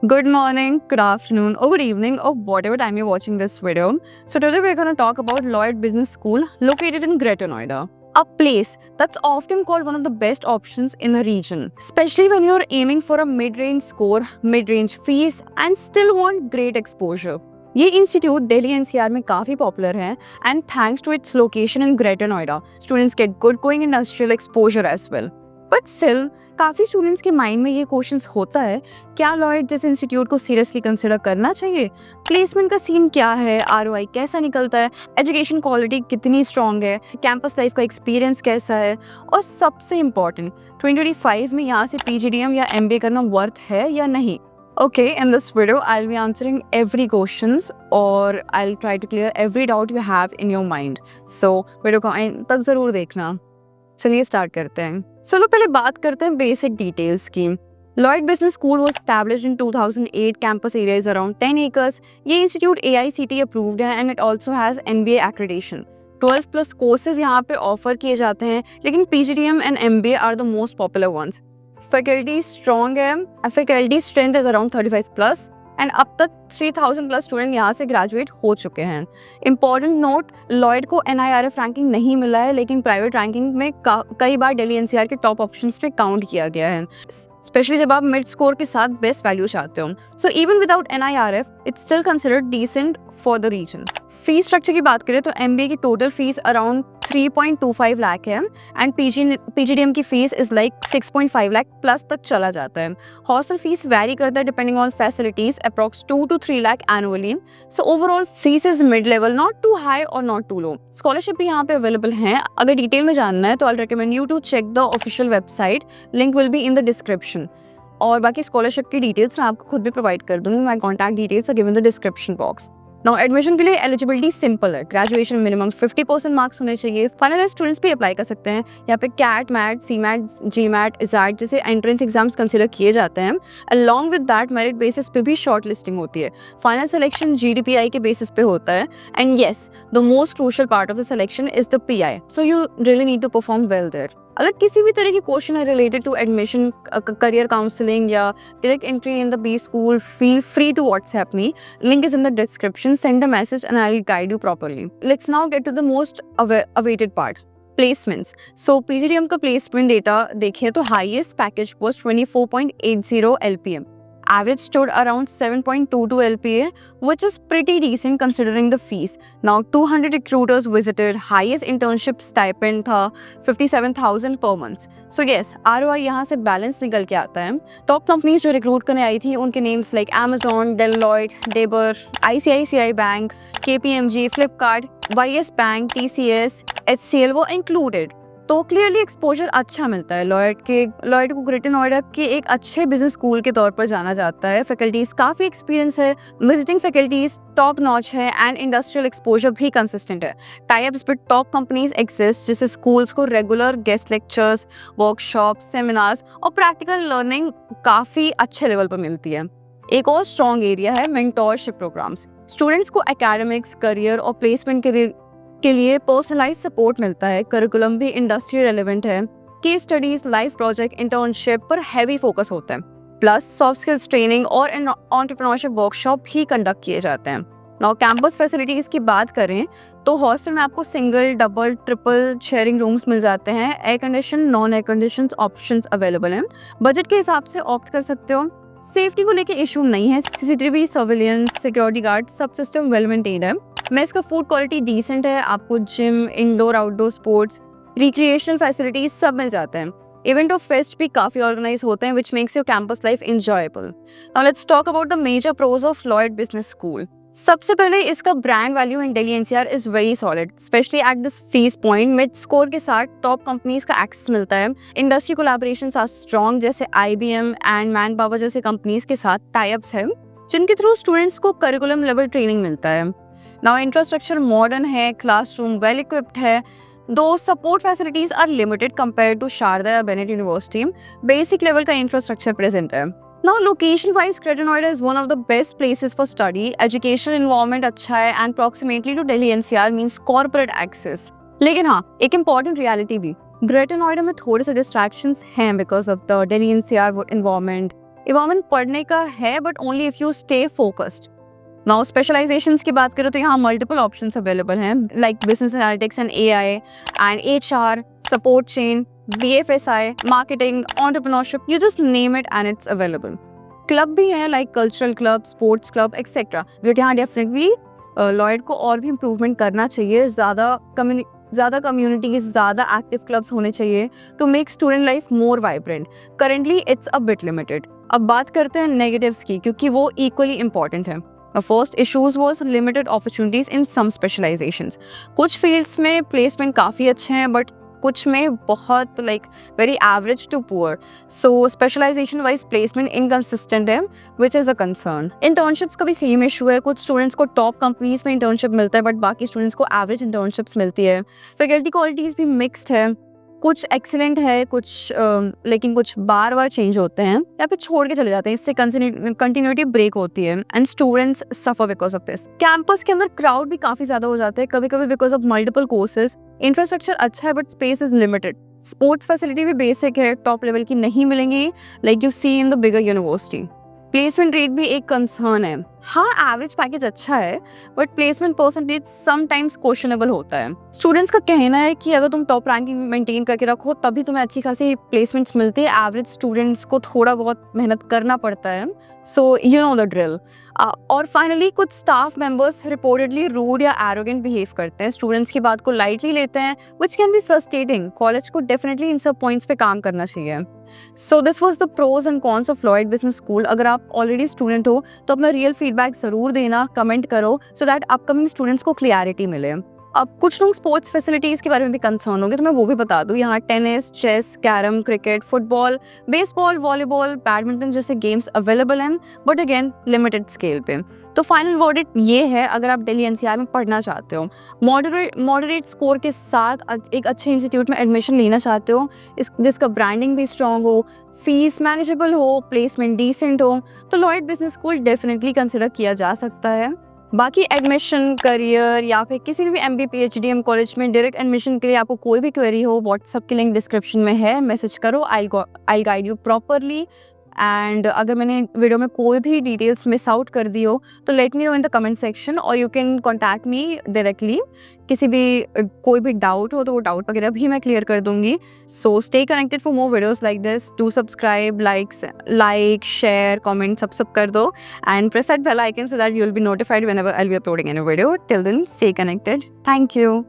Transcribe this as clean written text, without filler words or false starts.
Good morning, good afternoon, or good evening, or whatever time you're watching this video. So today we're going to talk about Lloyd Business School located in Greater Noida, a place that's often called one of the best options in the region, especially when you're aiming for a mid-range score, mid-range fees, and still want great exposure. ये institute Delhi NCR में काफ़ी popular है and thanks to its location in Greater Noida students get good going industrial exposure as well. But still काफ़ी students के mind में ये questions होता है, क्या लॉयड जैसे इंस्टीट्यूट को सीरियसली कंसिडर करना चाहिए? प्लेसमेंट का सीन क्या है? आरओआई कैसा निकलता है? एजुकेशन क्वालिटी कितनी स्ट्रॉन्ग है? कैंपस लाइफ का एक्सपीरियंस कैसा है? और सबसे इम्पॉर्टेंट 2025 में यहाँ से पीजीडीएम या एमबीए करना वर्थ है या नहीं? Okay, in this video, I'll be answering every questions or I'll try to clear every doubt you have in your mind. So, video को एंड तक ज़रूर देखना. चलिए स्टार्ट करते हैं. चलो पहले बात करते हैं बेसिक डिटेल्स की. Lloyd Business School was established in 2008. Campus area is around 10 acres. ये इंस्टीट्यूट AICTE approved है and it also has NBA accreditation. 12+ courses यहाँ पे ऑफर किए जाते हैं, लेकिन PGDM and MBA are the most popular ones. Faculty strong है, faculty strength is around 35+ and अब तक 3000+ स्टूडेंट यहाँ से ग्रेजुएट हो चुके हैं. इंपॉर्टेंट नोट, लॉयड को NIRF रैंकिंग नहीं मिला है, लेकिन प्राइवेट रैंकिंग में कई बार दिल्ली एनसीआर के टॉप ऑप्शंस पे काउंट किया गया है, स्पेशली जब आप मिड स्कोर के साथ बेस्ट वैल्यू चाहते हो. So even without NIRF it's still considered decent for the region. Fees structure की बात करें तो MBA की टोटल फीस अराउंड 3.25 लाख है एंड PGDM की fees is like 6.5 lakh plus तक चला जाता है. हॉस्टल फीस वैरी करता है depending on facilities, approx 2 to 3 lakh annually. So overall fees is mid level, not too high और नॉट टू लो. स्कॉलरशिप भी यहाँ पे अवेलेबल है. अगर डिटेल में जानना है तो I recommend you to check the official website, link will be in the description. और बाकी स्कॉलरशिप की डिटेल्स मैं आपको खुद भी प्रोवाइड कर दूंगी. My contact details are given in the description box. Now admission के लिए एलिजिबिलिटी सिंपल है. ग्रेजुएशन मिनिमम 50% मार्क्स होने चाहिए. फाइनल स्टूडेंट्स भी अप्लाई कर सकते हैं. यहाँ पे कैट, मैट, CMAT, GMAT, इज़ैट जैसे एंट्रेंस एग्जाम्स कंसिडर किए जाते हैं. Along with that merit basis पे भी शॉर्ट लिस्टिंग होती है. फाइनल सिलेक्शन GDPI के बेसिस पे होता है. And yes, the most crucial part of the selection is the PI, so you really need to perform well there. अगर किसी भी तरह की क्वेश्चन है related to admission, career counselling या direct entry in the B school, feel free to WhatsApp me. Link is in the description. Send a message and I will guide you properly. Let's now get to the most awaited part. Placements. So PGDM का placement data देखें तो highest package was 24.80 LPM. Average stood around 7.22 LPA, which is pretty decent considering the fees. Now 200 recruiters visited. Highest internship stipend था 57,000 per month. So yes, ROI यहाँ से balance निकल के आता है. टॉप कंपनीज जो रिक्रूट करने आई थी उनके names like Amazon, Deloitte, Deber, ICICI Bank, KPMG, Flipkart, YS Bank, TCS, HCL वो इंक्लूडेड. तो क्लियरली एक्सपोजर अच्छा मिलता है. लॉयड को ग्रेटर नोएडा के एक अच्छे बिजनेस स्कूल के तौर पर जाना जाता है. फैकल्टीज काफ़ी एक्सपीरियंस है, विजिटिंग फैकल्टीज टॉप नॉच है एंड इंडस्ट्रियल एक्सपोजर भी कंसिस्टेंट है. टाइप्स पे टॉप कंपनीज एग्जिस्ट जिससे स्कूल्स को regular guest lectures, workshop, seminars और प्रैक्टिकल लर्निंग काफ़ी अच्छे लेवल पर मिलती है. एक और स्ट्रॉन्ग एरिया है मेंटोरशिप प्रोग्राम्स. स्टूडेंट्स को एकेडमिक्स, करियर और प्लेसमेंट के लिए पर्सनलाइज सपोर्ट मिलता है. करिकुलम भी इंडस्ट्री रेलेवेंट है. Case studies, life project, internship पर हैवी फोकस होता है. प्लस सॉफ्ट स्किल्स ट्रेनिंग और एंटरप्रेन्योरशिप वर्कशॉप भी कंडक्ट किए जाते हैं. नाउ कैंपस फैसिलिटीज़ की बात करें तो हॉस्टल में आपको single, double, triple sharing rooms मिल जाते हैं. Air condition, non air condition options available हैं. बजट के हिसाब से ऑप्ट कर सकते हो. सेफ्टी को लेके इशू नहीं है. CCTV, सर्विलियंस, सिक्योरिटी गार्ड सब सिस्टम वेल मेंटेन्ड है. मेस का फूड क्वालिटी डिसेंट है. आपको gym, indoor outdoor sports, recreational facilities सब मिल जाते हैं. इवेंट और फेस्ट भी काफ़ी ऑर्गेनाइज होते हैं which makes your campus life enjoyable. Now let's talk about the major pros of Lloyd business school. सबसे पहले इसका brand value in Delhi NCR is very solid, specially at this fees point. Mid score के साथ top companies का access मिलता है. Industry collaborations are strong, जैसे IBM and man power जैसे कंपनीज के साथ टाइप्स है जिनके थ्रू स्टूडेंट्स को करिकुलम लेवल ट्रेनिंग मिलता है. नाउ इंफ्रास्ट्रक्चर मॉडर्न है, क्लासरूम वेल इक्विप्ड है. दो support facilities are limited compare to Sharda या बेनेट यूनिवर्सिटी. बेसिक लेवल का इंफ्रास्ट्रक्चर प्रेजेंट है. Now location wise Greater Noida is one of the best places for study. Educational environment अच्छा है and proximity to Delhi NCR means corporate access. लेकिन हाँ, एक important reality भी, Greater Noida में थोड़े से distractions हैं because of the Delhi NCR environment. environment पढ़ने का है but only if you stay focused. Now specializations की बात करें तो यहाँ multiple options available हैं like business analytics and AI and HR, support chain, BFSI, marketing, entrepreneurship, you just name it and it's available. Club भी हैं like cultural club, sports club, etc. But यहाँ definitely Lloyd को और भी improvement करना चाहिए, ज़्यादा कम्युनिटीज, ज़्यादा एक्टिव क्लब्स होने चाहिए to make student life more vibrant. Currently it's a bit limited. अब बात करते हैं नेगेटिव्स की, क्योंकि वो इक्वली इंपॉर्टेंट है. First issues was limited opportunities in some specialisations. कुछ फील्ड्स में प्लेसमेंट काफ़ी अच्छे हैं बट कुछ में बहुत very average to poor. So specialisation wise placement inconsistent है, which is a concern. Internships का भी सेम इशू है. कुछ स्टूडेंट्स को टॉप कंपनीज में इंटर्नशिप मिलता है बट बाकी स्टूडेंट्स को एवरेज इंटर्नशिप्स मिलती है. फैकल्टी क्वालिटीज़ भी मिक्स्ड है, कुछ एक्सीलेंट है, कुछ लेकिन कुछ बार चेंज होते हैं या फिर छोड़ के चले जाते हैं. इससे कंटिन्यूटी ब्रेक होती है and students suffer because of this. Campus के अंदर क्राउड भी काफ़ी ज़्यादा हो जाता है कभी कभी because of multiple courses. Infrastructure अच्छा है but space is limited. Sports facility भी बेसिक है, टॉप लेवल की नहीं मिलेंगी like you see in the bigger university. Placement rate भी एक कंसर्न है. हाँ, एवरेज पैकेज अच्छा है but placement percentage sometimes questionable होता है. स्टूडेंट्स का कहना है कि अगर तुम टॉप रैंकिंग मेंटेन करके रखो तभी तुम्हें अच्छी खासी प्लेसमेंट्स मिलती है. एवरेज स्टूडेंट्स को थोड़ा बहुत मेहनत करना पड़ता है. So you know the drill. और फाइनली कुछ स्टाफ मेंबर्स रिपोर्टेडली रूड या एरोगेंट बिहेव करते हैं, स्टूडेंट्स की बात को लाइटली लेते हैं, which can be frustrating. College को डेफिनेटली इन सब पॉइंट्स पे काम करना चाहिए. So this was the pros and cons of Lloyd business school. अगर आप ऑलरेडी स्टूडेंट हो तो अपना रियल फीडबैक ज़रूर देना, कमेंट करो सो दैट अपकमिंग स्टूडेंट्स को क्लियरिटी मिले. अब कुछ लोग स्पोर्ट्स फैसिलिटीज़ के बारे में भी कंसर्न होंगे तो मैं वो भी बता दूँ. यहाँ tennis, chess, carrom, cricket, football, baseball, volleyball, badminton जैसे गेम्स अवेलेबल हैं बट अगेन लिमिटेड स्केल पे. तो फाइनल वर्डिक्ट ये है, अगर आप दिल्ली एनसीआर में पढ़ना चाहते हो, मॉडरेट स्कोर के साथ एक अच्छे इंस्टीट्यूट में एडमिशन लेना चाहते हो, जिसका ब्रांडिंग भी स्ट्रॉन्ग हो, फीस मैनेजेबल हो, प्लेसमेंट डिसेंट हो, तो Lloyd business school definitely consider किया जा सकता है. बाकी एडमिशन, करियर या फिर किसी भी MBA PhD कॉलेज में डायरेक्ट एडमिशन के लिए आपको कोई भी क्वेरी हो, व्हाट्सएप की लिंक डिस्क्रिप्शन में है, मैसेज करो. आई गाइड यू प्रॉपरली. एंड अगर मैंने वीडियो में कोई भी डिटेल्स मिस आउट कर दी हो तो let me know in the comment section और you can contact me directly. किसी भी कोई भी डाउट हो तो वो डाउट वगैरह भी मैं क्लियर कर दूंगी. So stay connected for more videos like this. Do subscribe, like, share, comment सब कर दो and press that bell icon so that you will be notified whenever I'll be uploading a new video. Till then, stay connected. Thank you.